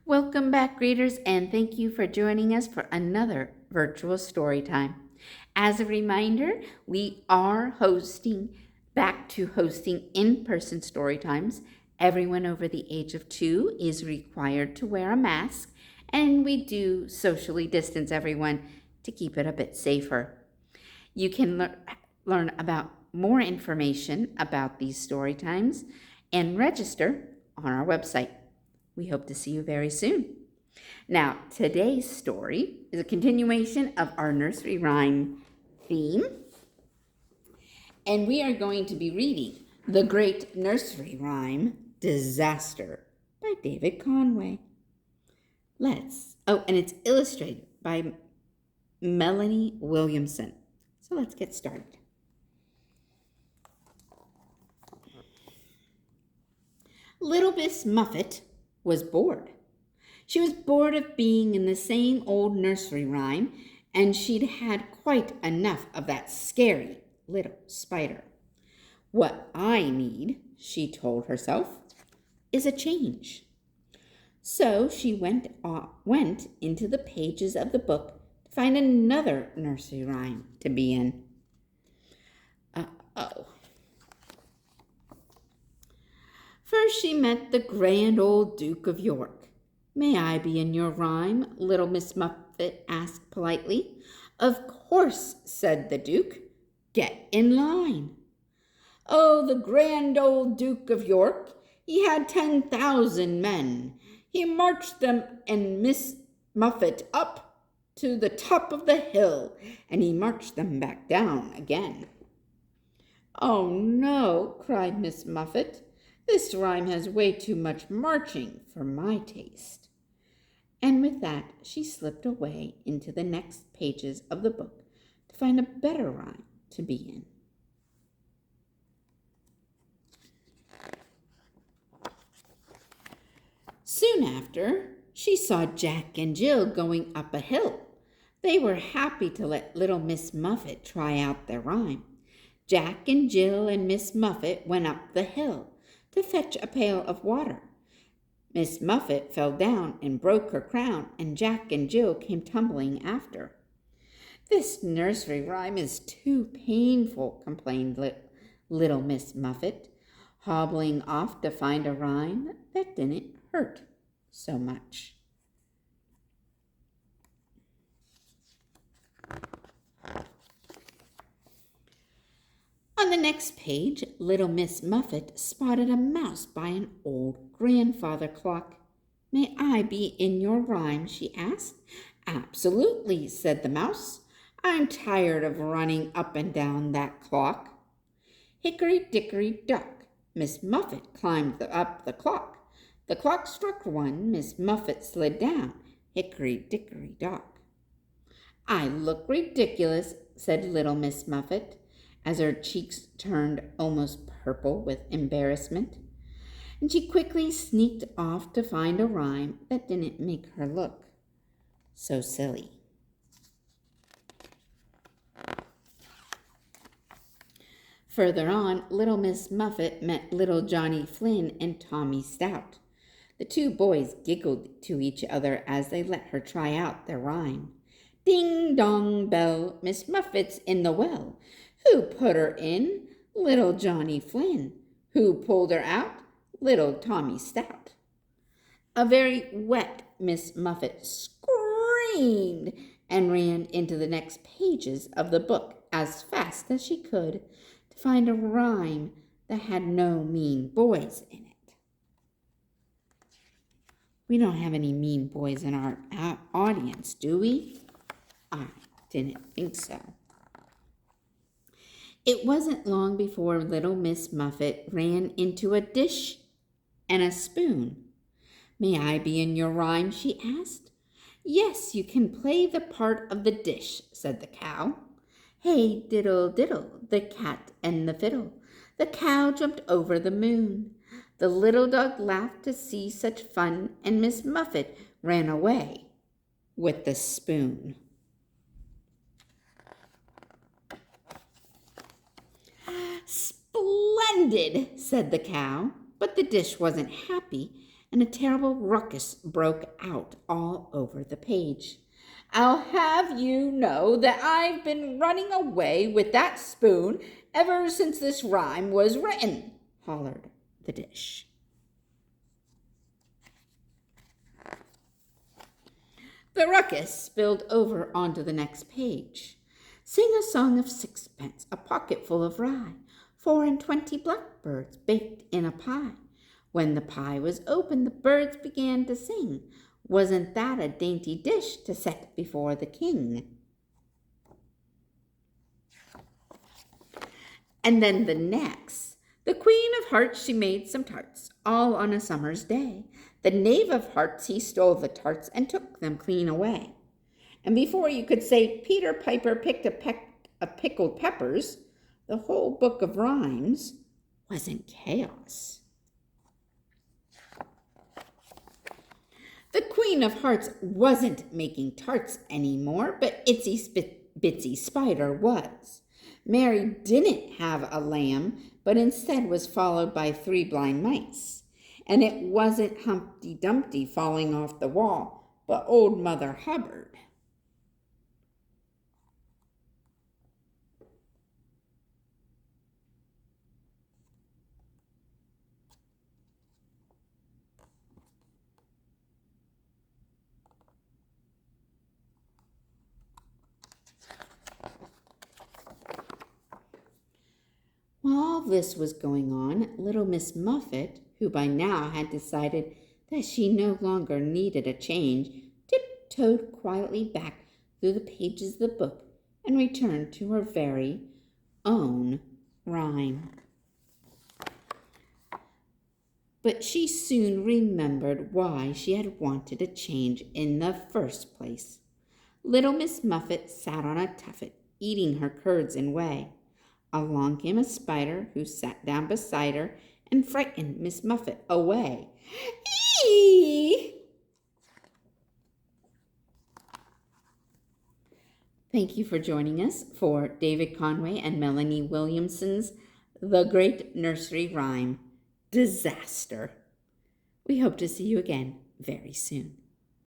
Welcome back, readers, and thank you for joining us for another virtual story time. As a reminder, we are back to hosting in-person story times. Everyone over the age of 2 is required to wear a mask, and we do socially distance everyone to keep it a bit safer. You can learn about more information about these story times and register on our website. We hope to see you very soon. Now, today's story is a continuation of our nursery rhyme theme, and we are going to be reading the great nursery rhyme, Disaster, by David Conway. And it's illustrated by Melanie Williamson. So let's get started. Little Miss Muffet was bored. She was bored of being in the same old nursery rhyme, and she'd had quite enough of that scary little spider. What I need, she told herself, is a change. So she went into the pages of the book to find another nursery rhyme to be in. First she met the grand old Duke of York. May I be in your rhyme? Little Miss Muffet asked politely. Of course, said the Duke. Get in line. Oh, the grand old Duke of York, he had 10,000 men. He marched them and Miss Muffet up to the top of the hill, and he marched them back down again. Oh, no, cried Miss Muffet. This rhyme has way too much marching for my taste. And with that, she slipped away into the next pages of the book to find a better rhyme to be in. Soon after, she saw Jack and Jill going up a hill. They were happy to let little Miss Muffet try out their rhyme. Jack and Jill and Miss Muffet went up the hill to fetch a pail of water. Miss Muffet fell down and broke her crown, and Jack and Jill came tumbling after. This nursery rhyme is too painful, complained little Miss Muffet, hobbling off to find a rhyme that didn't hurt so much. On the next page, little Miss Muffet spotted a mouse by an old grandfather clock. May I be in your rhyme? She asked. Absolutely, said the mouse. I'm tired of running up and down that clock. Hickory, dickory, dock, Miss Muffet climbed up the clock. The clock struck one, Miss Muffet slid down. Hickory, dickory, dock. I look ridiculous, said little Miss Muffet, as her cheeks turned almost purple with embarrassment, and she quickly sneaked off to find a rhyme that didn't make her look so silly. Further on, little Miss Muffet met little Johnny Flynn and Tommy Stout. The two boys giggled to each other as they let her try out their rhyme. Ding dong bell, Miss Muffet's in the well. Who put her in? Little Johnny Flynn. Who pulled her out? Little Tommy Stout. A very wet Miss Muffet screamed and ran into the next pages of the book as fast as she could to find a rhyme that had no mean boys in it. We don't have any mean boys in our audience, do we? I didn't think so. It wasn't long before little Miss Muffet ran into a dish and a spoon. May I be in your rhyme? She asked. Yes, you can play the part of the dish, said the cow. Hey, diddle, diddle, the cat and the fiddle. The cow jumped over the moon. The little dog laughed to see such fun, and Miss Muffet ran away with the spoon. Splendid, said the cow, but the dish wasn't happy and a terrible ruckus broke out all over the page. "I'll have you know that I've been running away with that spoon ever since this rhyme was written," hollered the dish. The ruckus spilled over onto the next page. "Sing a song of sixpence, a pocket full of rye, 24 blackbirds baked in a pie. When the pie was open, the birds began to sing. Wasn't that a dainty dish to set before the king?" And then the next. "The Queen of Hearts, she made some tarts, all on a summer's day. The Knave of Hearts, he stole the tarts and took them clean away." And before you could say Peter Piper picked a peck of pickled peppers, the whole book of rhymes was in chaos. The Queen of Hearts wasn't making tarts anymore, but Itsy Bitsy Spider was. Mary didn't have a lamb, but instead was followed by 3 blind mice. And it wasn't Humpty Dumpty falling off the wall, but old Mother Hubbard. While all this was going on, Little Miss Muffet, who by now had decided that she no longer needed a change, tiptoed quietly back through the pages of the book and returned to her very own rhyme. But she soon remembered why she had wanted a change in the first place. Little Miss Muffet sat on a tuffet, eating her curds and whey. Along came a spider who sat down beside her and frightened Miss Muffet away. Eee! Thank you for joining us for David Conway and Melanie Williamson's The Great Nursery Rhyme, Disaster. We hope to see you again very soon.